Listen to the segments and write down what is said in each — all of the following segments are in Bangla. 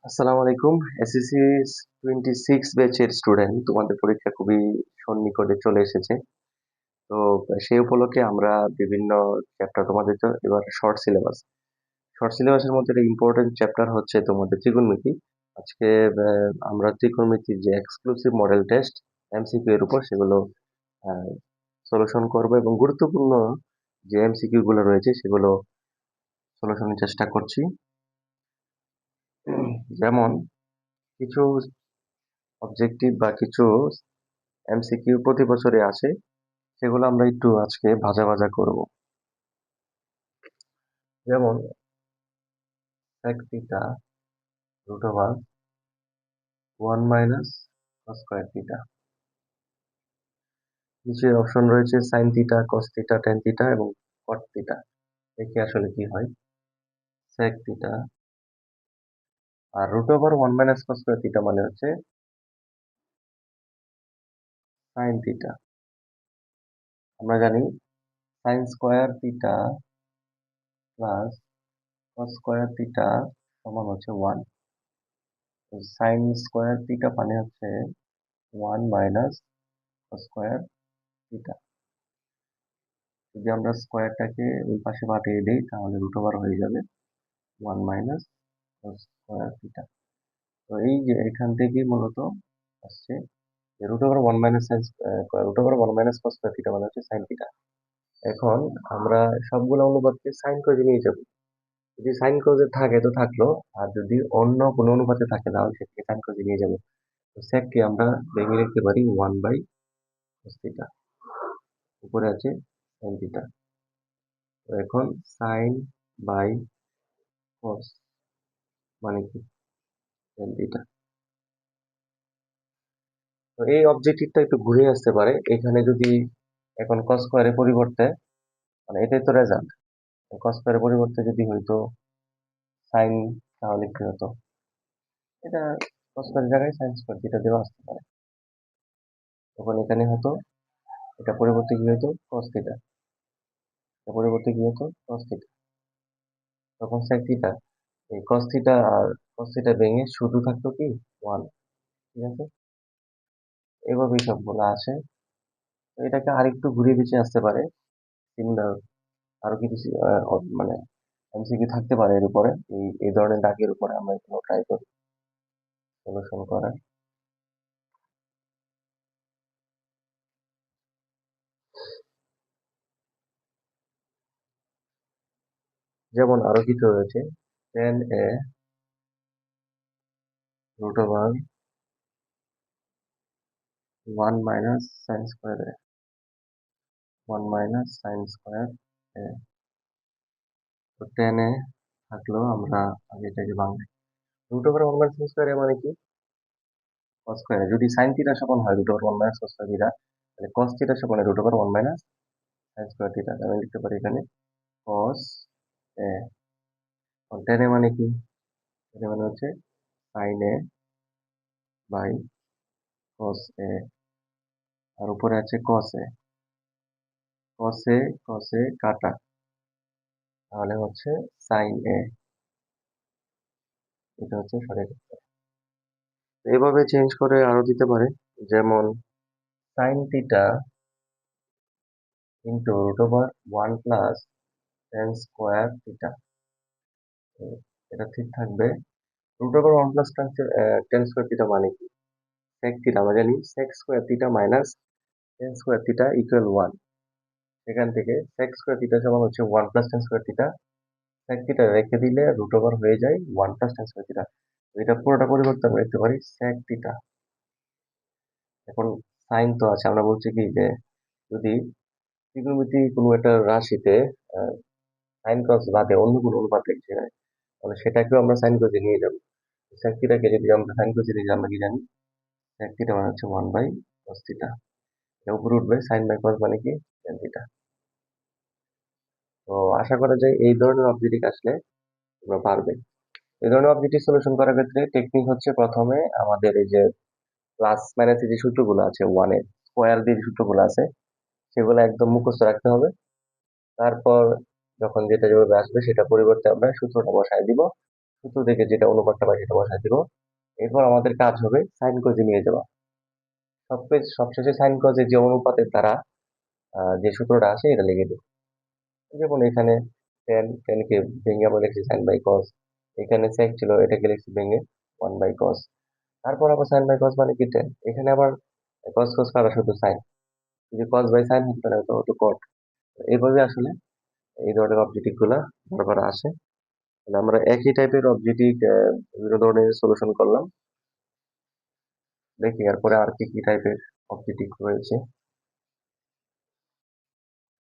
আসসালামু আলাইকুম। এসএসসি 26 ব্যাচের স্টুডেন্ট, তোমাদের পরীক্ষা খুবই সন্নিকটে চলে এসেছে। তো সেই উপলক্ষে আমরা বিভিন্ন চ্যাপ্টার তোমাদের তো এবার শর্ট সিলেবাসের মধ্যে ইম্পর্টেন্ট চ্যাপ্টার হচ্ছে তোমাদের ত্রিকোণমিতি। আজকে আমরা ত্রিকোণমিতির যে এক্সক্লুসিভ মডেল টেস্ট এমসিকিউ এর উপর সেগুলো সলিউশন করব এবং গুরুত্বপূর্ণ যে এমসিকিউ গুলো রয়েছে সেগুলো সলিউশনের চেষ্টা করছি। যেমন কিছু অবজেক্টিভ বা কিছু এমসিকিউ প্রতি বছরে আসে, সেগুলো আমরা একটু আজকে ভাজা ভাজা করব। যেমন sec theta root over 1 minus cos square theta. নিচে অপশন রয়েছে sin theta, cos theta, tan theta এবং cot থিটা। দেখি আসলে কি হয়। sec থিটা আর root over 1 minus cos square theta মানে হচ্ছে sin থিটা। আমরা জানি sin square theta plus cos square theta সমান হচ্ছে 1। sin স্কয়ার থিটা মানে হচ্ছে 1 মাইনাস cos স্কয়ার থিটা। যদি আমরা স্কয়ারটাকে ওই পাশে পাঠিয়ে দিই তাহলে রুট ওভার হয়ে যাবে 1 মাইনাস cos স্কয়ার থিটা। তো এই যে এখান থেকেই মূলত আসছে যে root over 1 minus root over 1 minus cos square theta মানে হচ্ছে sin থিটা। এখন আমরা সবগুলো অনুপাতকে সাইন কজে নিয়ে যাব। যদি সাইন কজে থাকে তো থাকলো, আর যদি অন্য কোনো অনুপাতে থাকে তাহলে সেটাকে সাইন কজে নিয়ে যাব। তো সেককে আমরা ভেঙে লিখতে পারি 1 বাই cos থিটা, উপরে আছে sin থিটা। তো এখন সাইন বাই cos মানে কি tan থিটা। তো এই অবজেক্টিভটা একটু ঘুরে আসতে পারে এখানে যদি এখন cos স্কয়ারের পরিবর্তে, মানে এটাই তো রেজাল্ট, cos স্কয়ারের পরিবর্তে যদি হয়তো সাইন, তাহলে কি হতো, এটা cos স্কয়ারের জায়গায় sin স্কয়ার থিটা দেওয়া আসতে পারে। তখন এখানে হতো, এটা পরিবর্তে কি হতো cos থিটা, এটা পরিবর্তে কি হতো cos থিটা। তখন sec থিটা, এই cos থিটা আর cos থিটা ভেঙে শুধু থাকতো কি 1। ঠিক আছে, এভাবেই সবগুলো আসে। তো এটাকে আরেকটু ঘুরিয়ে পিছিয়ে আসতে পারে, সিমিলার আরো কিছু মানে এমসিকিউ থাকতে পারে এর উপরে, এই ধরনের দাগের উপরে আমরা এগুলো ট্রাই করি সলিউশন করার। যেমন আরো কিছু রয়েছে, tan a root over 1 minus sine square a, 1 minus sine square a। তো tan a থাকলো, আমরা আগে এটাকে বাংলায় root over 1 minus sine square a মানে কি cos স্কয়ার। যদি সাইন থিটা সমান হয় root over 1 minus cos square theta, তাহলে cos থিটা সমান root over 1 minus sine square theta. আমি লিখতে পারি এখানে cos a। tan a মানে কি, tan a মানে হচ্ছে sin a by cos a, আর উপরে আছে cos a। cos a cos a কাটা, তাহলে হচ্ছে sin a। এটা হচ্ছে সঠিক উত্তর। এভাবে চেঞ্জ করে আরো দিতে পারে, যেমন sin theta into root over 1 plus tan square theta. এটা ঠিক থাকবে। Root over 1 plus tan square theta মানে কি, sec থিটা আমরা জানি sec square theta minus tan square theta equal 1। সেখান থেকে sec স্কোয়ার থিটা সমান হচ্ছে 1 plus tan square theta. sec theta রেখে দিলে রুট ওভার হয়ে যায় 1 প্লাস tan স্কোয়ার থিটা। এটা পুরোটা পরিবর্তন আমরা লিখতে পারি sec থিটা। এখন সাইন তো আছে, আমরা বলছি কি যে যদি ত্রিকোণমিতি কোনো একটা রাশিতে সাইন কস বাদে অন্য কোনো অনুপাত লিখতে হয়, তাহলে সেটাকেও আমরা সাইন কসে নিয়ে যাবো। sec থিটাকে যদি আমরা সাইন কসে নিয়ে আমরা কি জানি, sec থিটা মানে হচ্ছে 1 বাই cos থিটা। এটা উপরে উঠবে সাইন বাই cos মানে কি tan থিটা। তো আশা করা যায় এই ধরনের অবজেক্টিভ আসলে তোমরা পারবে। এই ধরনের অবজেক্টিভ সলিউশন করার ক্ষেত্রে টেকনিক হচ্ছে প্রথমে আমাদের এই যে প্লাস মাইনাসের যে সূত্রগুলো আছে, ওয়ানের স্কোয়ার দিয়ে যে সূত্রগুলো আছে সেগুলো একদম মুখস্থ রাখতে হবে। তারপর যখন যেটা যেভাবে আসবে সেটা পরিবর্তে আমরা সূত্রটা বসায় দিব। সূত্র থেকে যেটা অনুপাতটা পাই সেটা বসাই দিব। এরপর আমাদের কাজ হবে সাইন কজে নিয়ে যাওয়া। সবশেষে সাইন কজে যে অনুপাতের দ্বারা যে সূত্রটা আসে এটা লিখে দেব। যেমন এখানে টেন কে ভেঙে আমরা লিখছি সাইন বাই কস। এখানে সেক ছিল, এটাকে লিখছি ভেঙে 1/cos। তারপর আবার সাইন বাই কস মানে কি টেন। এখানে আবার কস কস কাটা শুধু সাইন, যদি কস বাই সাইন হতো তাহলে হতো কট। এইভাবে আসলে এই ধরনের অবজেক্টিভ গুলা বারবার আসে। তাহলে আমরা একই টাইপের অবজেক্টিভ বিভিন্ন ধরনের সলিউশন করলাম। দেখি এরপরে আর কি কি টাইপের অবজেক্টিভ রয়েছে।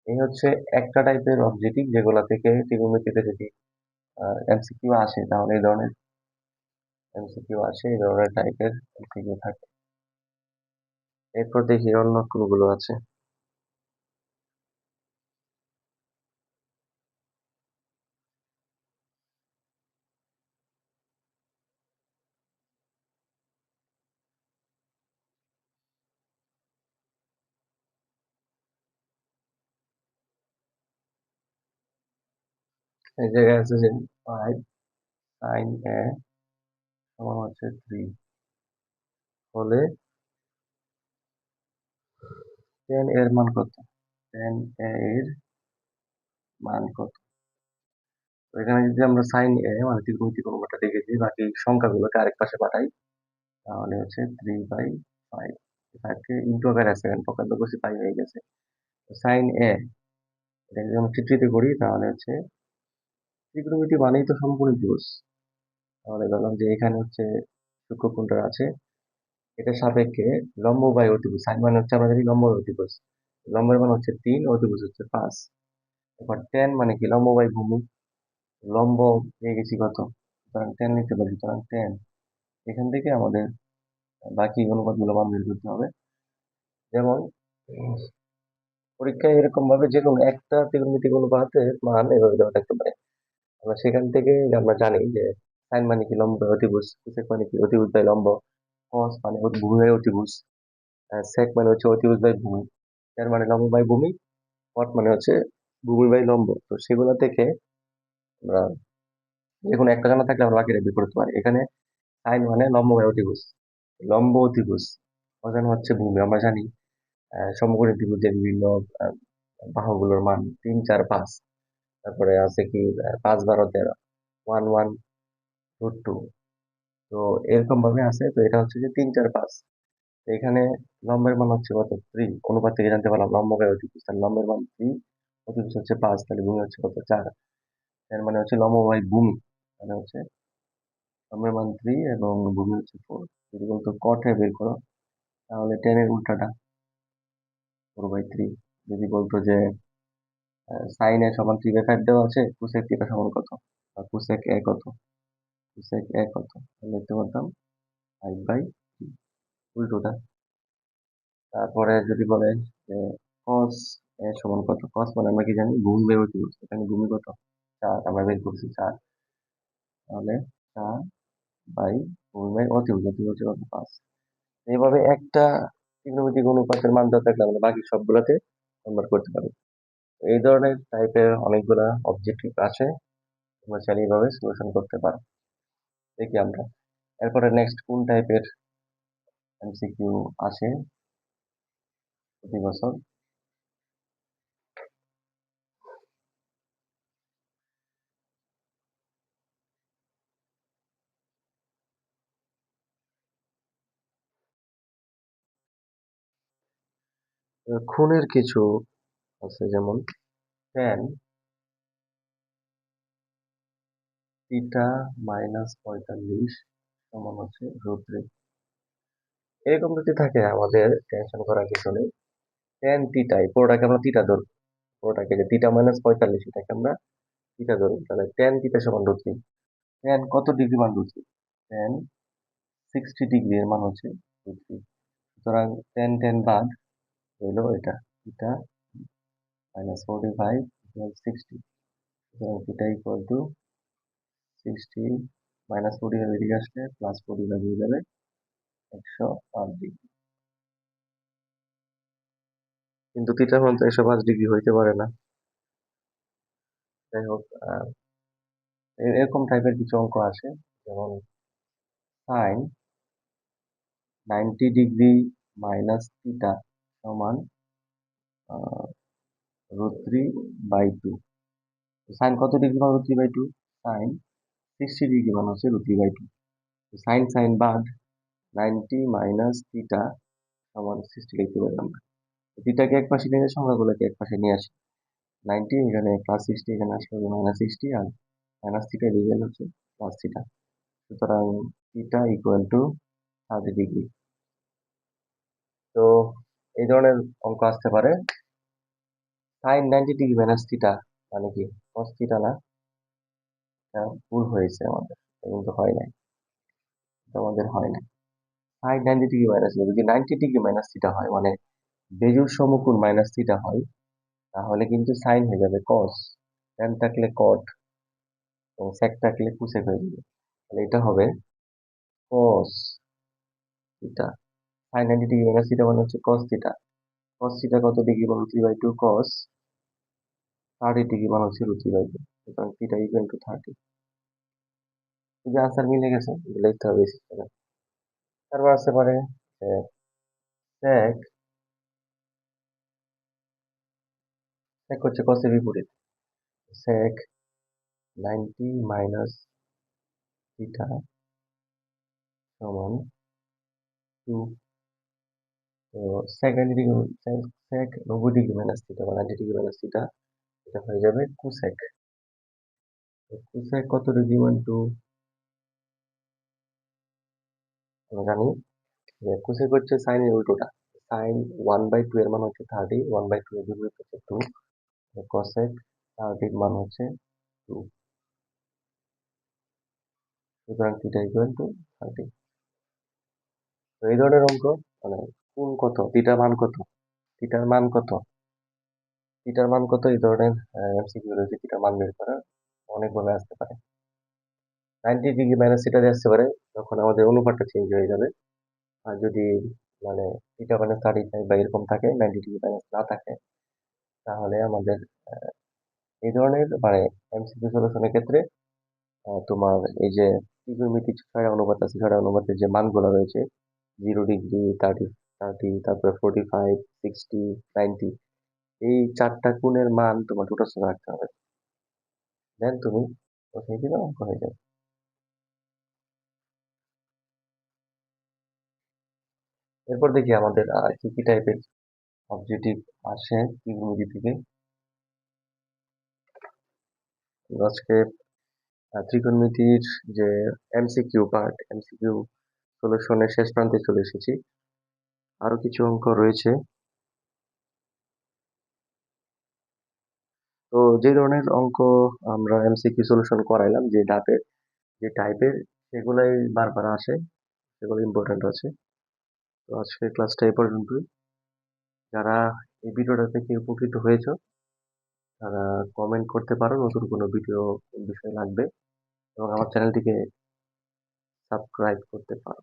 এই হচ্ছে একটা টাইপের অবজেক্টিভ যেগুলা থেকে ত্রিকোণমিতিতে যদি এমসিকিউ আসে তাহলে এই ধরনের টাইপের এমসিকিউ থাকে। এরপর দেখি অন্য কোনগুলো আছে। এই জায়গায় আছে যে 5 sin a সমান হচ্ছে 3 হলে tan এর মান কত? tan a এর মান কত? তো এখানে যদি আমরা sin a মানে ত্রিকোণমিতিক অনুপাতটা দেখেছি, বাকি সংখ্যাগুলোকে আরেক পাশে পাঠাই তাহলে হচ্ছে 3/5। 5 কে ইন্টু আকারে আছে, এখানে পকান্ত করছি 5 হয়ে গেছে। sin a এটা যদি আমরা চিত্রিত করি তাহলে হচ্ছে ত্রিকোণমিতি মানেই তো সমকোণী ত্রিভুজ। তাহলে ধরলাম যে এখানে হচ্ছে সূক্ষ্মকোণটা আছে, এটা সাপেক্ষে লম্ব বাই অতিভুজ। সাইন মানে হচ্ছে আমরা জানি লম্ব বাই অতিভুজ। লম্বের মান হচ্ছে 3, অতিভুজ হচ্ছে 5। এবার tan মানে কি লম্ব বাই ভূমি। লম্ব পেয়ে গেছি কত, সুতরাং tan লিখতে পারি। সুতরাং tan এখান থেকে আমাদের বাকি অনুপাতগুলো মান বের করতে হবে। যেমন পরীক্ষায় এরকম ভাবে যে কোনো একটা ত্রিকোণমিতিক অনুপাতের মান এভাবে দেওয়া থাকতে পারে। আমরা সেখান থেকে আমরা জানি যে সাইন মানে কি লম্ব বাই অতিভুজ, কোসেক মানে কি অতিভুজ বাই লম্ব, কস মানে ভূমি বাই অতিভুজ, সেক মানে হচ্ছে অতিভুজ বাই ভূমি, তার মানে লম্ব বাই ভূমি, কট মানে হচ্ছে ভূমি বাই লম্ব। তো সেগুলো থেকে আমরা যে কোনো একটা জানা থাকলে আমরা বাকিটা বের করতে পারি। এখানে সাইন মানে লম্ব বাই অতিভুজ, লম্ব অতিভুজ অজানা হচ্ছে ভূমি। আমরা জানি সমকোণী ত্রিভুজের বিভিন্ন আহ, বাহুগুলোর মান 3, 4, 5। তারপরে আছে কি 5, 12, 13, 1, 1, √2। তো এরকম ভাবে আছে। তো এটা হচ্ছে যে 3, 4, 5। এখানে লম্বের মান হচ্ছে কত 3, অনুপাত থেকে জানতে পারলাম লম্ব বাই অতিভুজ, তাহলে লম্বের মান 3, অতিভুজ হচ্ছে 5, তাহলে ভূমি হচ্ছে কত 4। এর মানে হচ্ছে লম্ব বাই ভূমি, তাহলে হচ্ছে লম্বের মান 3 এবং ভূমি হচ্ছে 4। যদি বলতো কটে বের করো তাহলে 10 এর উল্টাটা 4/3। যদি বলতো যে সাইন এ সমান 3/5 দেওয়া আছে, কোসেক থিটা সমান কত, বা কোসেক এ কত, কোসেক এ কত, তাহলে লিখতে পারতাম 5/3 উল্টোটা। তারপরে যদি বলে যে কস এ সমান কত, কস মানে আমরা কি জানি ভূমি বাই অতিভুজ। এখানে ভূমি কত 4, আমরা বের করছি 4, তাহলে 4 ভূমি বাই অতিভুজ, অতিভুজ হচ্ছে কত 5। এইভাবে একটা ত্রিকোণমিতিক অনুপাতের মান দেওয়া থাকলে আমরা বাকি সবগুলাতে কনভার্ট করতে পারি। এই ধরনের টাইপের অনেকগুলা অবজেক্টিভ আছে, তোমরা চাইলে এইভাবে সলিউশন করতে পারো। দেখি আমরা এরপরে নেক্সট কোন টাইপের এমসিকিউ আসে প্রতি বছর। খুনের কিছু আছে, যেমন tan থিটা -45 সমান হচ্ছে √3। এরকম যদি থাকে আমাদের টেনশন করার কিছু নেই। tan থিটা, এই পুরোটাকে আমরা থিটা ধরবো। পুরোটাকে যে থিটা -45 এটাকে আমরা থিটা ধরবো। তাহলে tan থিটা সমান √3। tan কত ডিগ্রি মান √3? tan 60 ডিগ্রি এর মান হচ্ছে √3। সুতরাং tan tan বাদ হইলো এটা থিটা -45 = 60। সুতরাং থিটা ইকুয়াল টু 60, -40 এদিকে আসলে +40 হয়ে যাবে 105 ডিগ্রি। কিন্তু থিটার মান তো 105 ডিগ্রি হইতে পারে না। যাই হোক, এরকম টাইপের কিছু অঙ্ক আসে, যেমন সাইন 90 ডিগ্রি মাইনাস থিটা সমান √3/2। সাইন কত ডিগ্রি মান √3/2? সাইন 60 ডিগ্রি মান হচ্ছে √3/2। সাইন সাইন বাদ 90 মাইনাস থিটা সমান 60 লিখতে পারি আমরা। থিটাকে এক পাশে নিয়ে সংখ্যাগুলোকে এক পাশে নিয়ে আসি। 90 এখানে +60, এখানে আসলে -60, আর মাইনাস থিটা এদিকে হচ্ছে প্লাস থিটা। সুতরাং থিটা ইকুয়াল টু 30 ডিগ্রি। তো এই ধরনের অঙ্ক আসতে পারে। সাইন 90 ডিগ্রি মাইনাস থিটা মানে কি কস থিটা না? ভুল হয়েছে আমাদের, এটা কিন্তু হয় নাই, এটা আমাদের হয় নাই। সাইন 90 ডিগ্রি মাইনাস, যদি 90 ডিগ্রি মাইনাস থিটা হয় মানে বেজুর সমকোণ মাইনাস থিটা হয়, তাহলে কিন্তু সাইন হয়ে যাবে কস, ট্যান থাকলে কট এবং সেক থাকলে কুসেক হয়ে যাবে। তাহলে এটা হবে cos theta. Sine 90 degree minus theta মানে হচ্ছে কস থিটা। কস থিটা কত ডিগ্রি মান √3/2, কস 30 ডিগ্রি মান হচ্ছে √3/2। সুতরাং থিটা ইকুয়াল টু 30। যদি আনসার মিলে গেছে লিখতে হবে সিস্টেমে। তারপর আসতে পারে সেক, সেক হচ্ছে কসের বিপরীত। সেক 90 মাইনাস থিটা সমান 2। তো সেক 90 ডিগ্রি, সেক 90 ডিগ্রি মাইনাস থিটা বা 90 ডিগ্রি মাইনাস থিটা, এটা হয়ে যাবে কুসেক। কুসেক কত ডিগ্রি মান 2? আমরা জানি যে কুসেক হচ্ছে সাইনের উল্টোটা। সাইন 1/2 এর মান হচ্ছে 30, 1/2 এর বিপরীত হচ্ছে 2। কসেক 30 এর মান হচ্ছে 2। সুতরাং থিটা ইকুয়াল টু 30। তো এই ধরনের অঙ্ক মানে কোণ কত, থিটার মান কত, থিটার মান কত, থিটার মান কত, এই ধরনের এমসিকিউ রয়েছে। থিটার মান বের করার অনেকভাবে আসতে পারে। 90 ডিগ্রি মাইনাস থিটা দিয়ে আসতে পারে, তখন আমাদের অনুপাতটা চেঞ্জ হয়ে যাবে। আর যদি মানে থিটা মানে 35 বা এরকম থাকে, 90 ডিগ্রি মাইনাস না থাকে, তাহলে আমাদের এই ধরনের মানে এমসিকিউ সলিউশনের ক্ষেত্রে তোমার এই যে ত্রিকোণমিতিক ছয়টা অনুপাত আছে, ছয়টা অনুপাতের যে মানগুলো রয়েছে 0 ডিগ্রি, 30, তারপরে 45, 60, 90, এই চারটা কোণের মান তোমার মুখস্থ রাখতে হবে। দেন তুমি বসিয়ে দিলে অঙ্ক হয়ে যাবে। এরপর দেখি আমাদের কি কি টাইপের অবজেক্টিভ আসে ত্রিকোণমিতি থেকে। আজকে ত্রিকোণমিতির যে এমসিকিউ পার্ট, এমসিকিউ সলিউশনের শেষ প্রান্তে চলে এসেছি। আরো কিছু অঙ্ক রয়েছে। তো যে ধরনের অঙ্ক আমরা এমসিকিউ সলিউশন করাইলাম, যে ধাপের যে টাইপের, সেগুলাই বারবার আসে, সেগুলো ইম্পর্টেন্ট আছে। তো আজকের ক্লাসটা এই পর্যন্তই। যারা এই ভিডিওটা থেকে উপকৃত হয়েছো, তারা কমেন্ট করতে পারো নতুন কোনো ভিডিও কোন বিষয় লাগবে, এবং আমার চ্যানেলটিকে সাবস্ক্রাইব করতে পারো।